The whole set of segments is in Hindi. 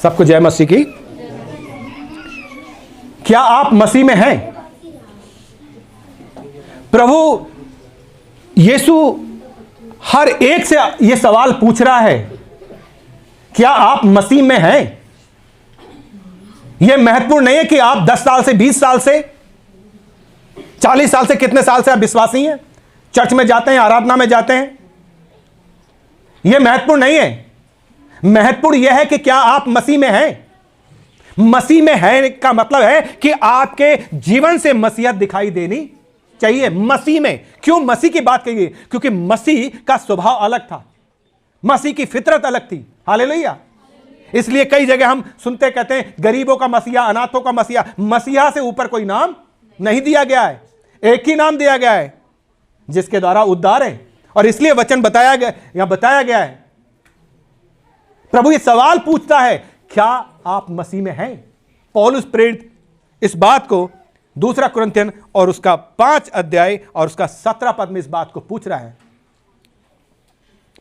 सबको जय मसीह की। क्या आप मसीह में हैं? प्रभु यीशु हर एक से यह सवाल पूछ रहा है, क्या आप मसीह में हैं? यह महत्वपूर्ण नहीं है कि आप 10 साल से, 20 साल से, 40 साल से, कितने साल से आप विश्वासी हैं, चर्च में जाते हैं, आराधना में जाते हैं। यह महत्वपूर्ण नहीं है। महत्वपूर्ण यह है कि क्या आप मसीह में हैं। मसीह में है का मतलब है कि आपके जीवन से मसीहत दिखाई देनी चाहिए। मसीह में क्यों मसीह की बात कही? क्योंकि मसीह का स्वभाव अलग था, मसीह की फितरत अलग थी। हालेलुया। इसलिए कई जगह हम सुनते कहते हैं गरीबों का मसीहा, अनाथों का मसीहा। मसीहा से ऊपर कोई नाम नहीं दिया गया है, एक ही नाम दिया गया है जिसके द्वारा उद्धार है। और इसलिए वचन बताया गया है, प्रभु ये सवाल पूछता है, क्या आप मसीह में हैं? पौलुस प्रेरित इस बात को 2 कुरिन्थियन और उसका 5 अध्याय और उसका 17 पद में इस बात को पूछ रहा है।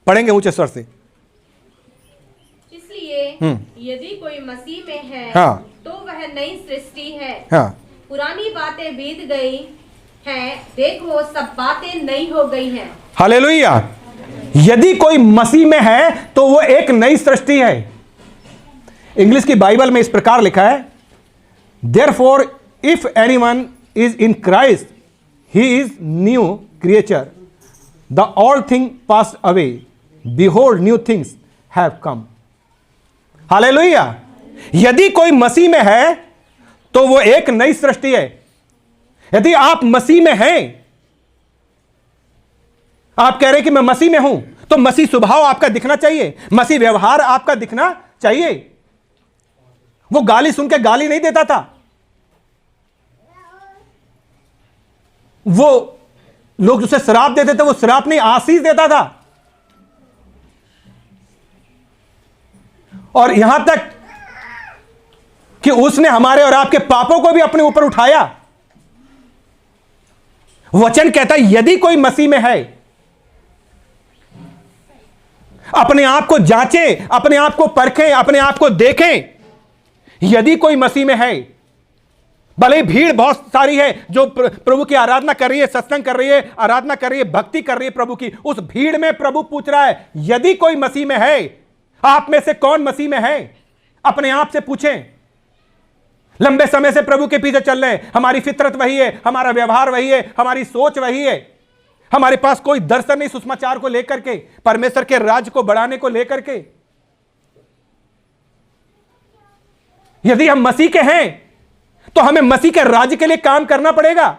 पढ़ेंगे ऊंचे स्वर से। इसलिए यदि कोई मसीह में है, हाँ, तो वह नई सृष्टि है। हाँ, पुरानी बातें बीत गई हैं, देखो सब बातें नई हो गई हैं। हालेलुया। यदि कोई मसीह में है तो वो एक नई सृष्टि है। इंग्लिश की बाइबल में इस प्रकार लिखा है, therefore if anyone is in Christ he is new creature, the all thing pass away, behold new things have come. Hallelujah. यदि कोई मसीह में है तो वो एक नई सृष्टि है। यदि आप मसीह में हैं, आप कह रहे हैं कि मैं मसीह में हूं, तो मसीह स्वभाव आपका दिखना चाहिए, मसीह व्यवहार आपका दिखना चाहिए। वो गाली सुन के गाली नहीं देता था, वो लोग उसे श्राप देते थे, वो श्राप नहीं आशीष देता था। और यहां तक कि उसने हमारे और आपके पापों को भी अपने ऊपर उठाया। वचन कहता है यदि कोई मसीह में है, अपने आप को जांचें, अपने आप को परखें, अपने आप को देखें। यदि कोई मसीह में है, भले ही भीड़ बहुत सारी है जो प्रभु की आराधना कर रही है, सत्संग कर रही है, आराधना कर रही है, भक्ति कर रही है प्रभु की, उस भीड़ में प्रभु पूछ रहा है यदि कोई मसीह में है, आप में से कौन मसीह में है? अपने आप से पूछें। लंबे समय से प्रभु के पीछे चल रहे हैं, हमारी फितरत वही है, हमारा व्यवहार वही है, हमारी सोच वही है, हमारे पास कोई दर्शन नहीं सुसमाचार को लेकर के, परमेश्वर के राज्य को बढ़ाने को लेकर के। यदि हम मसीह के हैं तो हमें मसीह के राज्य के लिए काम करना पड़ेगा।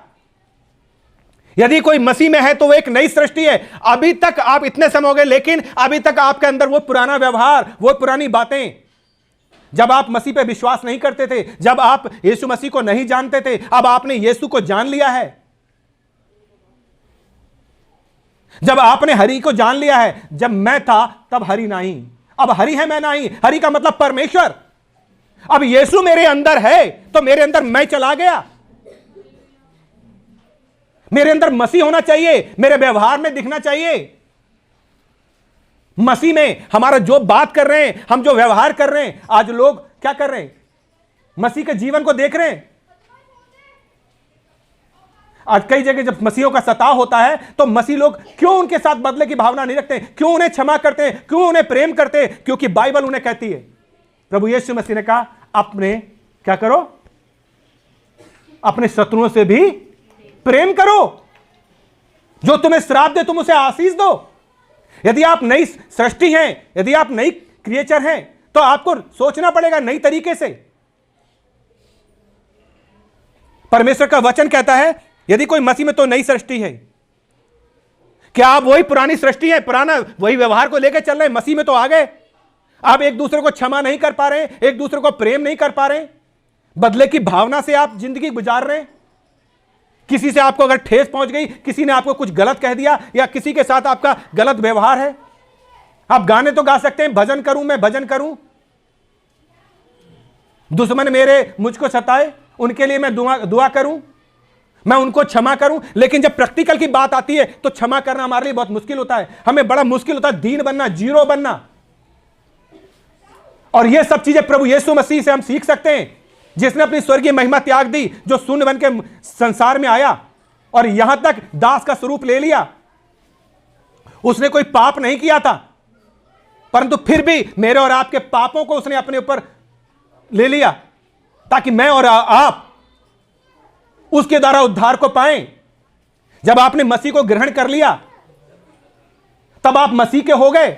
यदि कोई मसीह में है तो वो एक नई सृष्टि है। अभी तक आप इतने समय हो गए, लेकिन अभी तक आपके अंदर वो पुराना व्यवहार, वो पुरानी बातें, जब आप मसीह पे विश्वास नहीं करते थे, जब आप यीशु मसीह को नहीं जानते थे, अब आपने यीशु को जान लिया है। जब आपने हरि को जान लिया है, जब मैं था तब हरि नहीं, अब हरि है मैं नहीं। हरि का मतलब परमेश्वर। अब यीशु मेरे अंदर है तो मेरे अंदर मैं चला गया। मेरे अंदर मसीह होना चाहिए, मेरे व्यवहार में दिखना चाहिए। मसीह में हमारा जो बात कर रहे हैं, हम जो व्यवहार कर रहे हैं, आज लोग क्या कर रहे हैं? मसीह के जीवन को देख रहे हैं। आज कई जगह जब मसीहों का सताव होता है तो मसीह लोग क्यों उनके साथ बदले की भावना नहीं रखते? क्यों उन्हें क्षमा करते हैं? क्यों उन्हें प्रेम करते हैं? क्योंकि बाइबल उन्हें कहती है, प्रभु यीशु मसीह ने कहा अपने क्या करो? अपने शत्रुओं से भी प्रेम करो, जो तुम्हें श्राप दे तुम उसे आशीष दो। यदि आप नई सृष्टि हैं, यदि आप नई क्रिएचर हैं, तो आपको सोचना पड़ेगा नई तरीके से। परमेश्वर का वचन कहता है यदि कोई मसीह में तो नई सृष्टि है। क्या आप वही पुरानी सृष्टि है, पुराना वही व्यवहार को लेकर चल रहे हैं? मसीह में तो आ गए, आप एक दूसरे को क्षमा नहीं कर पा रहे, एक दूसरे को प्रेम नहीं कर पा रहे, बदले की भावना से आप जिंदगी गुजार रहे हैं। किसी से आपको अगर ठेस पहुंच गई, किसी ने आपको कुछ गलत कह दिया, या किसी के साथ आपका गलत व्यवहार है, आप गाने तो गा सकते हैं, भजन करूं मैं भजन करूं, दुश्मन मेरे मुझको सताए उनके लिए मैं दुआ करूं, मैं उनको क्षमा करूं। लेकिन जब प्रैक्टिकल की बात आती है तो क्षमा करना हमारे लिए बहुत मुश्किल होता है। हमें बड़ा मुश्किल होता है दीन बनना, जीरो बनना। और ये सब चीजें प्रभु यीशु मसीह से हम सीख सकते हैं, जिसने अपनी स्वर्गीय महिमा त्याग दी, जो शून्य बन के संसार में आया और यहां तक दास का स्वरूप ले लिया। उसने कोई पाप नहीं किया था, परंतु फिर भी मेरे और आपके पापों को उसने अपने ऊपर ले लिया, ताकि मैं और आप उसके द्वारा उद्धार को पाएं। जब आपने मसीह को ग्रहण कर लिया, तब आप मसीह के हो गए।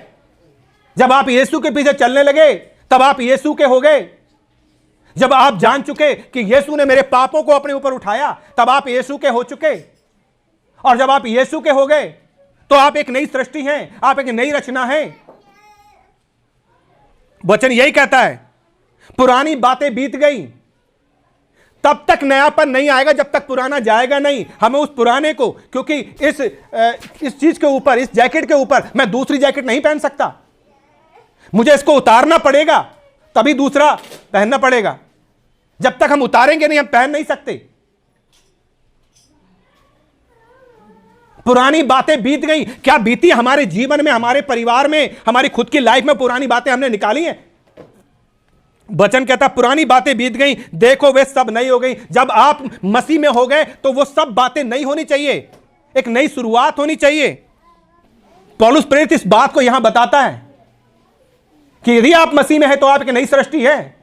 जब आप यीशु के पीछे चलने लगे, तब आप यीशु के हो गए। जब आप जान चुके कि यीशु ने मेरे पापों को अपने ऊपर उठाया, तब आप यीशु के हो चुके। और जब आप यीशु के हो गए, तो आप एक नई सृष्टि हैं, आप एक नई रचना हैं। वचन यही कहता है, पुरानी बातें बीत गई। तब तक नयापन नहीं आएगा जब तक पुराना जाएगा नहीं। हमें उस पुराने को, क्योंकि इस चीज के ऊपर, इस जैकेट के ऊपर मैं दूसरी जैकेट नहीं पहन सकता, मुझे इसको उतारना पड़ेगा, तभी दूसरा पहनना पड़ेगा। जब तक हम उतारेंगे नहीं, हम पहन नहीं सकते। पुरानी बातें बीत गई। क्या बीती हमारे जीवन में, हमारे परिवार में, हमारी खुद की लाइफ में पुरानी बातें हमने निकाली हैं? वचन कहता पुरानी बातें बीत गई, देखो वे सब नई हो गई। जब आप मसीह में हो गए, तो वो सब बातें नई होनी चाहिए, एक नई शुरुआत होनी चाहिए। पौलुस प्रेरित इस बात को यहां बताता है कि यदि आप मसीह में हैं, तो आप एक नई सृष्टि है।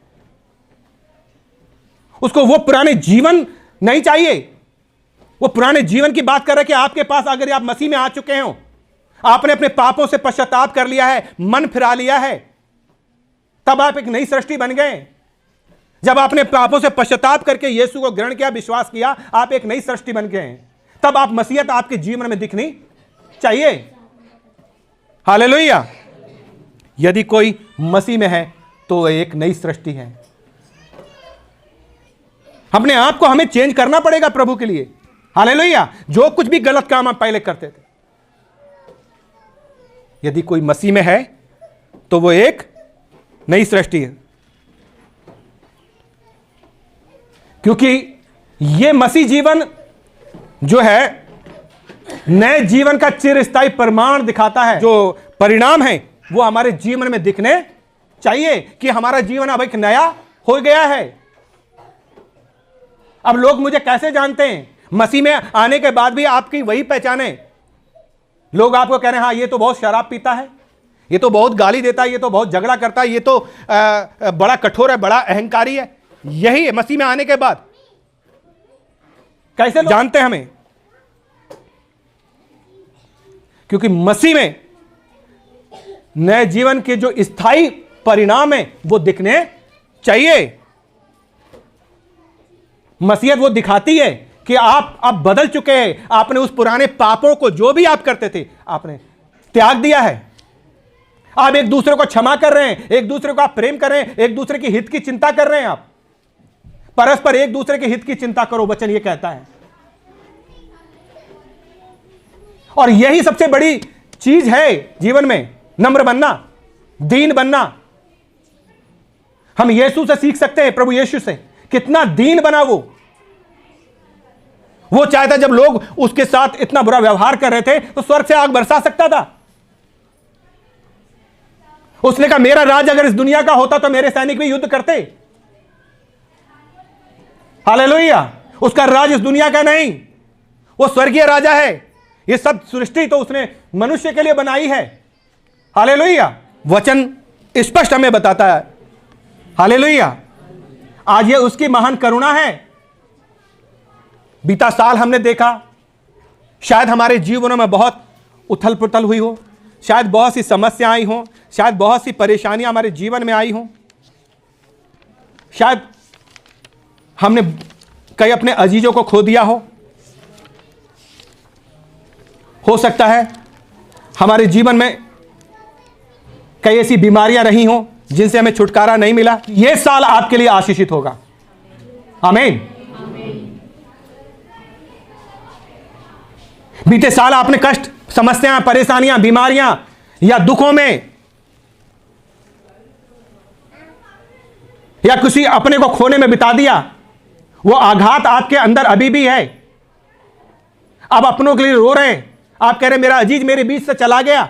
उसको वो पुराने जीवन नहीं चाहिए। वो पुराने जीवन की बात कर रहे हैं कि आपके पास, अगर आप मसीह में आ चुके हो, आपने अपने पापों से पश्चाताप कर लिया है, मन फिरा लिया है, तब आप एक नई सृष्टि बन गए। जब आपने पापों से पश्चाताप करके यीशु को ग्रहण किया, विश्वास किया, आप एक नई सृष्टि बन गए। तब आप मसीहत आपके जीवन में दिखनी चाहिए। हालेलुया। यदि कोई मसीह में है, तो एक नई सृष्टि है। अपने आप को हमें चेंज करना पड़ेगा प्रभु के लिए। हालेलुया। जो कुछ भी गलत काम हम पहले करते थे, यदि कोई मसीह में है, तो वो एक नई सृष्टि है। क्योंकि ये मसीह जीवन जो है, नए जीवन का चिरस्थायी प्रमाण दिखाता है। जो परिणाम है, वो हमारे जीवन में दिखने चाहिए कि हमारा जीवन अब एक नया हो गया है। अब लोग मुझे कैसे जानते हैं? मसीह में आने के बाद भी आपकी वही पहचान है। लोग आपको कह रहे हैं, हाँ ये तो बहुत शराब पीता है, ये तो बहुत गाली देता है, ये तो बहुत झगड़ा करता है, ये तो बड़ा कठोर है, बड़ा अहंकारी है। यही है मसीह में आने के बाद। कैसे जानते हैं हमें? क्योंकि मसीह में नए जीवन के जो स्थायी परिणाम है, वो दिखने चाहिए। मसीहत वो दिखाती है कि आप अब बदल चुके हैं। आपने उस पुराने पापों को, जो भी आप करते थे, आपने त्याग दिया है। आप एक दूसरे को क्षमा कर रहे हैं, एक दूसरे को आप प्रेम कर रहे हैं, एक दूसरे के हित की चिंता कर रहे हैं। आप परस्पर एक दूसरे के हित की चिंता करो, वचन ये कहता है। और यही सबसे बड़ी चीज है जीवन में, नम्र बनना, दीन बनना। हम यीशु से सीख सकते हैं, प्रभु यीशु से। कितना दीन बना वो चाहता, जब लोग उसके साथ इतना बुरा व्यवहार कर रहे थे, तो स्वर्ग से आग बरसा सकता था। उसने कहा, मेरा राज अगर इस दुनिया का होता, तो मेरे सैनिक भी युद्ध करते। हालेलुया। उसका राज इस दुनिया का नहीं, वो स्वर्गीय राजा है। ये सब सृष्टि तो उसने मनुष्य के लिए बनाई है। हालेलुया। वचन स्पष्ट हमें बताता है। हालेलुया। आज ये उसकी महान करुणा है। बीता साल हमने देखा, शायद हमारे जीवनों में बहुत उथल पुथल हुई हो, शायद बहुत सी समस्याएं आई हों, शायद बहुत सी परेशानियां हमारे जीवन में आई हों, शायद हमने कई अपने अजीजों को खो दिया हो सकता है हमारे जीवन में कई ऐसी बीमारियां रही हों जिनसे हमें छुटकारा नहीं मिला। यह साल आपके लिए आशीषित होगा। आमीन। बीते साल आपने कष्ट, समस्याएं, परेशानियां, बीमारियां या दुखों में, या किसी अपने को खोने में बिता दिया। वो आघात आपके अंदर अभी भी है। आप अपनों के लिए रो रहे हैं, आप कह रहे हैं मेरा अजीज मेरे बीच से चला गया।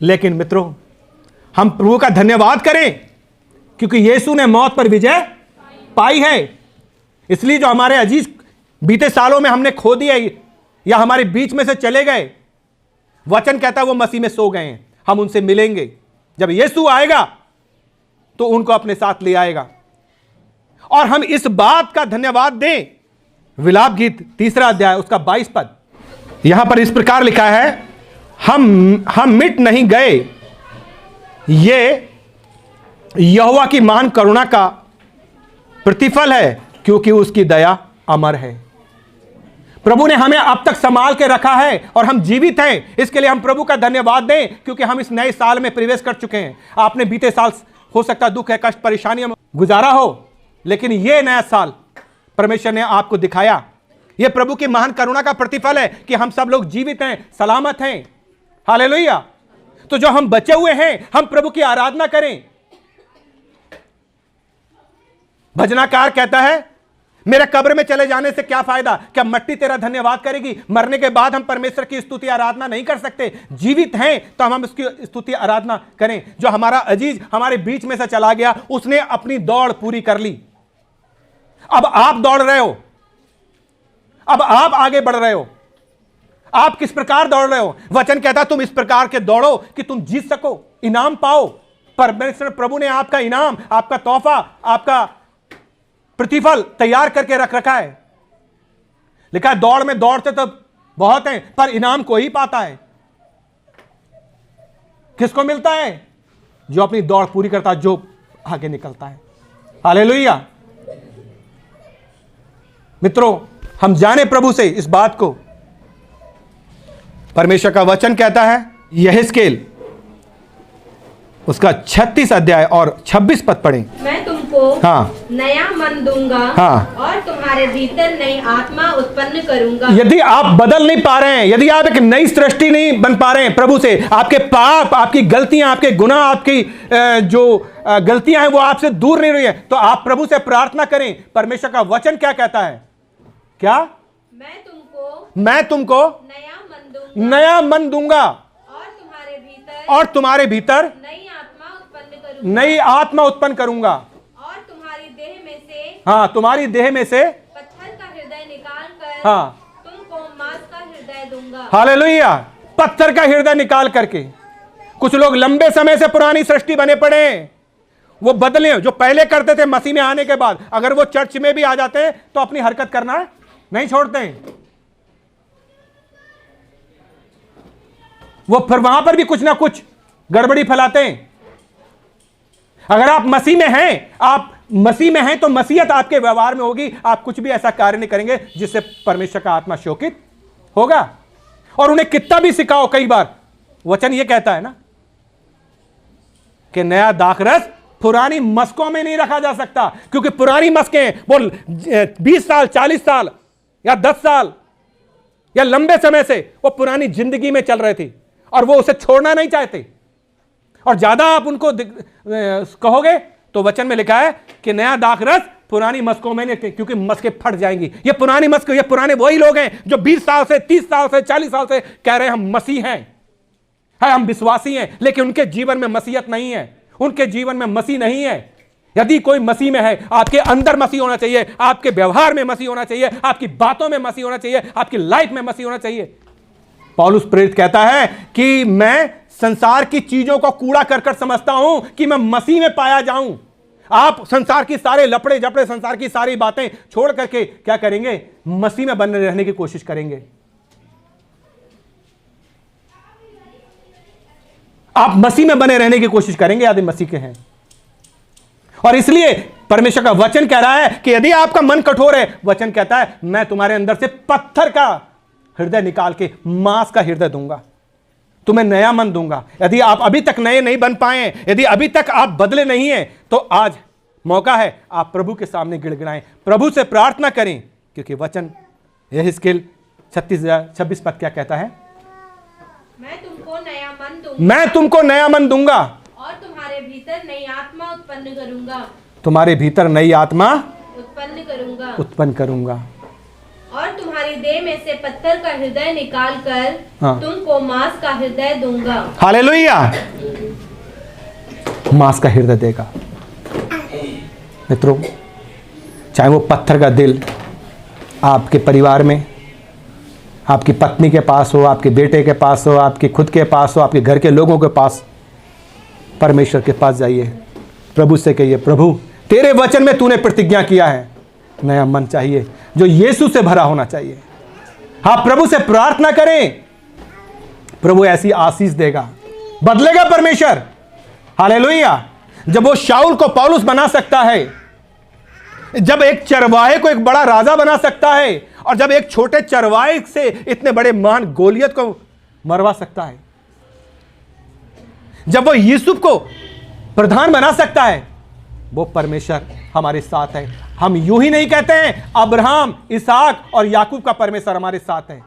लेकिन मित्रों, हम प्रभु का धन्यवाद करें, क्योंकि यीशु ने मौत पर विजय पाई है। इसलिए जो हमारे अजीज बीते सालों में हमने खो दिए या हमारे बीच में से चले गए, वचन कहता है वो मसीह में सो गए हैं। हम उनसे मिलेंगे, जब यीशु आएगा तो उनको अपने साथ ले आएगा। और हम इस बात का धन्यवाद दें। विलाप गीत 3 अध्याय उसका 22 पद, यहां पर इस प्रकार लिखा है, हम मिट नहीं गए, ये यहोवा की महान करुणा का प्रतिफल है, क्योंकि उसकी दया अमर है। प्रभु ने हमें अब तक संभाल के रखा है और हम जीवित हैं। इसके लिए हम प्रभु का धन्यवाद दें, क्योंकि हम इस नए साल में प्रवेश कर चुके हैं। आपने बीते साल हो सकता है दुख है, कष्ट, परेशानियों में गुजारा हो, लेकिन यह नया साल परमेश्वर ने आपको दिखाया। यह प्रभु की महान करुणा का प्रतिफल है कि हम सब लोग जीवित हैं, सलामत हैं। हालेलुया। तो जो हम बचे हुए हैं, हम प्रभु की आराधना करें। भजनाकार कहता है, मेरे कब्र में चले जाने से क्या फायदा, क्या मट्टी तेरा धन्यवाद करेगी? मरने के बाद हम परमेश्वर की स्तुति आराधना नहीं कर सकते? जीवित हैं तो हम उसकी स्तुति आराधना करें। जो हमारा अजीज हमारे बीच में से चला गया, उसने अपनी दौड़ पूरी कर ली। अब आप दौड़ रहे हो, अब आप आगे बढ़ रहे हो। आप किस प्रकार दौड़ रहे हो? वचन कहता तुम इस प्रकार के दौड़ो कि तुम जीत सको, इनाम पाओ। परमेश्वर प्रभु ने आपका इनाम, आपका तोहफा, आपका प्रतिफल तैयार करके रख रखा है। लिखा है, दौड़ में दौड़ते तो बहुत हैं, पर इनाम को ही पाता है। किसको मिलता है? जो अपनी दौड़ पूरी करता है, जो आगे निकलता है। हालेलुया। मित्रों, हम जाने प्रभु से इस बात को। परमेश्वर का वचन कहता है, यहेजकेल उसका 36 अध्याय और 26 पद पढ़ें। मैं तुमको नया मन दूंगा और तुम्हारे भीतर नई आत्मा उत्पन्न करूंगा। यदि आप बदल नहीं पा रहे हैं, यदि आप एक नई सृष्टि नहीं बन पा रहे हैं प्रभु से, आपके पाप, आपकी गलतियां, आपके गुनाह, आपकी जो गलतियां हैं वो आपसे दूर नहीं रही है, तो आप प्रभु से प्रार्थना करें। परमेश्वर का वचन क्या कहता है? क्या? मैं तुमको नया मन दूंगा और तुम्हारे भीतर नई आत्मा उत्पन्न करूंगा और तुम्हारी देह में से, तुम्हारी देह में से पत्थर का हृदय निकाल कर तुमको मांस का हृदय दूंगा। हालेलुया। पत्थर का हृदय निकाल करके। कुछ लोग लंबे समय से पुरानी सृष्टि बने पड़े हैं, वो बदले जो पहले करते थे मसीह में आने के बाद, अगर वो चर्च में भी आ जाते हैं तो अपनी हरकत करना नहीं छोड़ते हैं। वो फिर वहां पर भी कुछ ना कुछ गड़बड़ी फैलाते हैं। अगर आप मसीह में हैं, आप मसीह में हैं तो मसीहत आपके व्यवहार में होगी। आप कुछ भी ऐसा कार्य नहीं करेंगे जिससे परमेश्वर का आत्मा शोकित होगा। और उन्हें कितना भी सिखाओ, कई बार वचन ये कहता है ना कि नया दाखरस पुरानी मस्कों में नहीं रखा जा सकता, क्योंकि पुरानी मस्कें वो 20 साल, 40 साल या 10 साल या लंबे समय से वो पुरानी जिंदगी में चल रहे थे और वो उसे छोड़ना नहीं चाहते। और ज्यादा आप उनको कहोगे तो वचन में लिखा है कि नया दाखरस पुरानी मस्कों में नहीं, क्योंकि मस्कें फट जाएंगी। ये पुरानी मस्क, ये पुराने वही लोग हैं जो 20 साल से, 30 साल से, 40 साल से कह रहे हैं हम मसीह हैं, हम विश्वासी हैं, लेकिन उनके जीवन में मसीहत नहीं है, उनके जीवन में मसीह नहीं है। यदि कोई मसीह में है, आपके अंदर मसीह होना चाहिए, आपके व्यवहार में मसीह होना चाहिए, आपकी बातों में मसीह होना चाहिए, आपकी लाइफ में मसीह होना चाहिए। पौलुस प्रेरित कहता है कि मैं संसार की चीजों को कूड़ा कर समझता हूं कि मैं मसीह में पाया जाऊं। आप संसार की सारे लपड़े जपड़े, संसार की सारी बातें छोड़ करके क्या करेंगे? मसीह में बने रहने की कोशिश करेंगे। आप मसीह में बने रहने की कोशिश करेंगे यदि मसीह के हैं। और इसलिए परमेश्वर का वचन कह रहा है कि यदि आपका मन कठोर है, वचन कहता है मैं तुम्हारे अंदर से पत्थर का हृदय निकाल के मांस का हृदय दूंगा, तुम्हें नया मन दूंगा। यदि आप अभी तक नए नहीं बन पाए, यदि अभी तक आप बदले नहीं हैं, तो आज मौका है आप प्रभु के सामने गिड़गिड़ाएं, प्रभु से प्रार्थना करें, क्योंकि वचन यहेजकेल 26 पद क्या कहता है? मैं तुमको नया मन दूंगा और तुम्हारे भीतर नई आत्मा उत्पन्न करूंगा। तुम्हारे भीतर नई आत्मा उत्पन्न करूंगा और तुम्हारी देह में से पत्थर का हृदय निकाल कर तुमको मांस का हृदय दूंगा। हालेलुया। मांस का हृदय देगा। मित्रों, चाहे वो पत्थर का दिल आपके परिवार में, आपकी पत्नी के पास हो, आपके बेटे के पास हो, आपके खुद के पास हो, आपके घर के लोगों के पास, परमेश्वर के पास जाइए, प्रभु से कहिए, प्रभु तेरे वचन में तूने प्रतिज्ञा किया है, नया मन चाहिए जो यीशु से भरा होना चाहिए। हाँ, प्रभु से प्रार्थना करें, प्रभु ऐसी आशीष देगा, बदलेगा परमेश्वर। हालेलुया। जब वो शाऊल को पौलुस बना सकता है, जब एक चरवाहे को एक बड़ा राजा बना सकता है, और जब एक छोटे चरवाहे से इतने बड़े महान गोलियत को मरवा सकता है, जब वो यूसुफ को प्रधान बना सकता है, वो परमेश्वर हमारे साथ है। हम यूं ही नहीं कहते हैं अब्राहम, इसहाक और याकूब का परमेश्वर हमारे साथ है,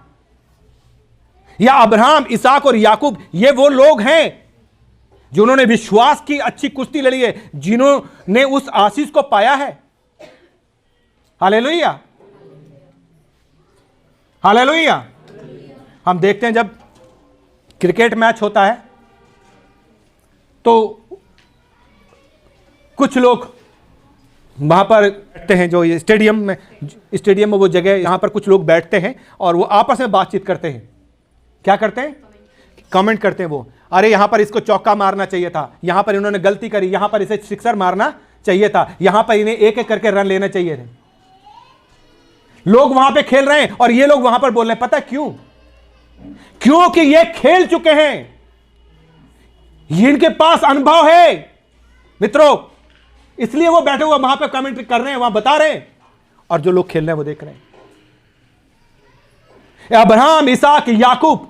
या अब्राहम, इसहाक और याकूब ये वो लोग हैं जिन्होंने विश्वास की अच्छी कुश्ती लड़ी है, जिन्होंने उस आशीष को पाया है। Hallelujah, hallelujah. हम देखते हैं जब क्रिकेट मैच होता है तो कुछ लोग वहां पर बैठते हैं, जो ये स्टेडियम में वो जगह, यहां पर कुछ लोग बैठते हैं और वो आपस में बातचीत करते हैं। क्या करते हैं? कमेंट करते हैं वो, अरे यहां पर इसको चौका मारना चाहिए था, यहां पर इन्होंने गलती करी, यहां पर इसे सिक्सर मारना चाहिए था, यहां पर इन्हें एक एक करके रन लेना चाहिए थे। लोग वहां पे खेल रहे हैं और ये लोग वहां पर बोल रहे हैं। पता क्यों? क्योंकि ये खेल चुके हैं, इनके पास अनुभव है मित्रों, इसलिए वो बैठे हुए वहां पे कमेंट कर रहे हैं, वहां बता रहे हैं, और जो लोग खेल रहे हैं वो देख रहे हैं। अब्राहम, इसहाक, याकूब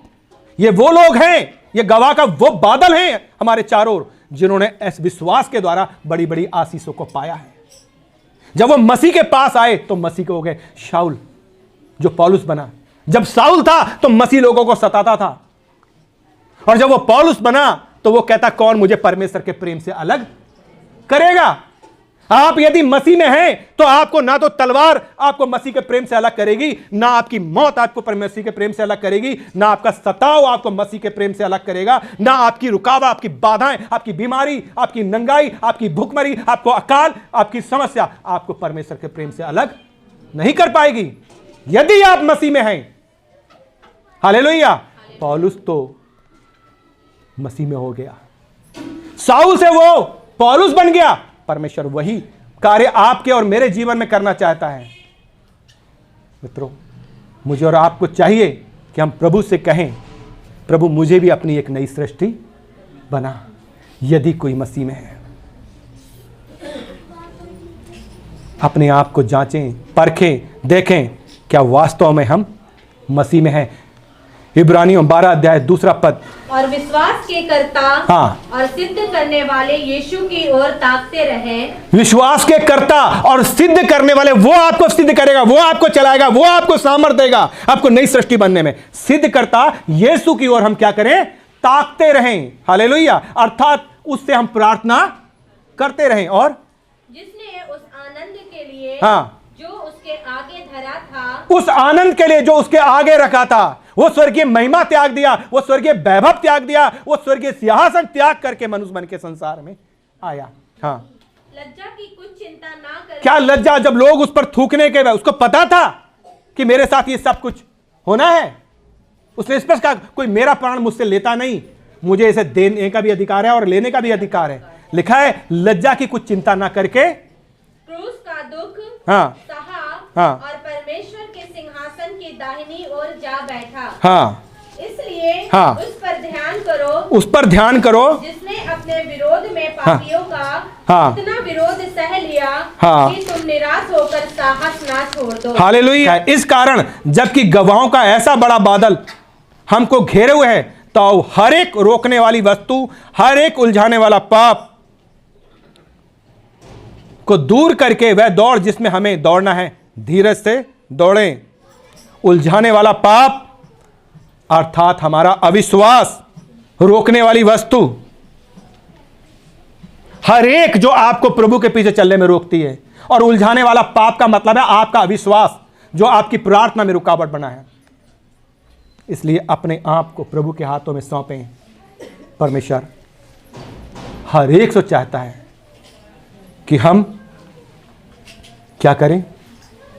ये वो लोग हैं, ये गवाह का वो बादल हैं हमारे चारों ओर, जिन्होंने इस विश्वास के द्वारा बड़ी बड़ी आशीषों को पाया है। जब वो मसीह के पास आए तो मसीह के हो गए शाऊल, जो पौलुस बना। जब शाऊल था तो मसीह लोगों को सताता था, और जब वो पौलुस बना तो वो कहता कौन मुझे परमेश्वर के प्रेम से अलग करेगा। आप यदि मसीह में हैं तो आपको ना तो तलवार आपको मसीह के प्रेम से अलग करेगी, ना आपकी मौत आपको मसीह के प्रेम से अलग करेगी, ना आपका सताव आपको मसीह के प्रेम से अलग करेगा, ना आपकी रुकावट, आपकी बाधाएं, आपकी बीमारी, आपकी नंगाई, आपकी भूखमरी, आपको अकाल, आपकी समस्या आपको परमेश्वर के प्रेम से अलग नहीं कर पाएगी, यदि आप मसीह में हैं। हालेलुया। पौलुस तो मसीह में हो गया, शाऊल से वो पौलुस बन गया। परमेश्वर वही कार्य आपके और मेरे जीवन में करना चाहता है। मित्रों, मुझे और आपको चाहिए कि हम प्रभु से कहें, प्रभु मुझे भी अपनी एक नई सृष्टि बना, यदि कोई मसीह में है। अपने आप को जांचें, परखें, देखें क्या वास्तव में हम मसीह में हैं। इब्रानियों 12 अध्याय 2 पद, और विश्वास के कर्ता हाँ, और सिद्ध करने वाले यीशु की ओर ताकते रहें। विश्वास के कर्ता और सिद्ध करने वाले, वो आपको सिद्ध करेगा, वो आपको चलाएगा, वो आपको सामर्थ देगा आपको नई सृष्टि बनने में। सिद्ध करता यीशु की ओर हम क्या करें? ताकते रहें। हालेलुया। अर्थात उससे हम प्रार्थना करते रहें, और जिसने उस आनंद के लिए हाँ, जो उसके आगे धरा था, उस आनंद के लिए जो उसके आगे रखा था, वो स्वर्गीय महिमा त्याग दिया, वो स्वर्गीय वैभव त्याग दिया, वो स्वर्गीय सिंहासन त्याग करके मनुष्य बन के संसार में आया। हाँ, लज्जा की कुछ चिंता ना कर। क्या लज्जा? जब लोग उस पर थूकने के बाद, उसको पता था कि मेरे साथ ये सब कुछ होना है, उसने स्पष्ट कहा कोई मेरा प्राण मुझसे लेता नहीं, मुझे इसे देने का भी अधिकार है और लेने का भी अधिकार है। लिखा है लज्जा की कुछ चिंता ना करके क्रूस का दुख हाँ, सहा, हाँ, और परमेश्वर के सिंहासन की दाहिनी ओर जा बैठा। हाँ, इसलिए हाँ, उस पर ध्यान करो, उस पर ध्यान करो, जिसने अपने विरोध में पापियों का हाँ, इतना विरोध सह लिया हाँ, कि तुम निराश होकर साहस ना छोड़ दो। हालेलुया। इस कारण जबकि गवाहों का ऐसा बड़ा बादल हमको घेरे हुए है, तो हर एक रोकने वाली वस्तु, हर एक उलझाने वाला पाप को दूर करके वह दौड़ जिसमें हमें दौड़ना है, धीरज से दौड़ें। उलझाने वाला पाप अर्थात हमारा अविश्वास, रोकने वाली वस्तु, हर एक जो आपको प्रभु के पीछे चलने में रोकती है, और उलझाने वाला पाप का मतलब है आपका अविश्वास, जो आपकी प्रार्थना में रुकावट बना है। इसलिए अपने आप को प्रभु के हाथों में सौंपें। परमेश्वर हर एक से चाहता है कि हम क्या करें,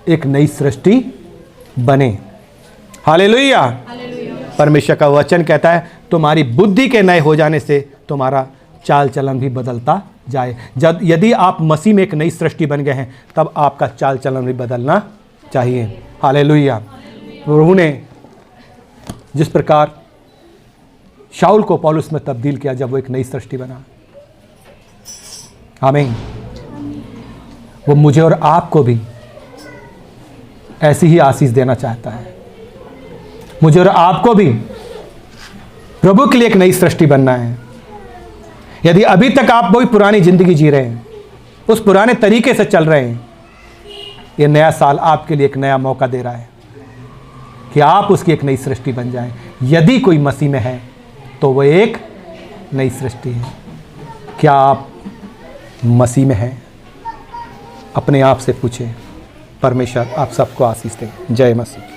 एक नई सृष्टि बने। हालेलुया। परमेश्वर का वचन कहता है तुम्हारी बुद्धि के नए हो जाने से तुम्हारा चाल चलन भी बदलता जाए। जब यदि आप मसीह में एक नई सृष्टि बन गए हैं तब आपका चाल चलन भी बदलना चाहिए। हालेलुया। प्रभु ने जिस प्रकार शाऊल को पौलुस में तब्दील किया जब वो एक नई सृष्टि बना, आमीन, वो मुझे और आपको भी ऐसी ही आशीष देना चाहता है। मुझे और आपको भी प्रभु के लिए एक नई सृष्टि बनना है। यदि अभी तक आप वही पुरानी जिंदगी जी रहे हैं, उस पुराने तरीके से चल रहे हैं, ये नया साल आपके लिए एक नया मौका दे रहा है कि आप उसकी एक नई सृष्टि बन जाएं। यदि कोई मसीह में है तो वह एक नई सृष्टि है। क्या आप मसीह में हैं? अपने आप से पूछें। परमेश्वर आप सबको आशीष दे। जय मसीह।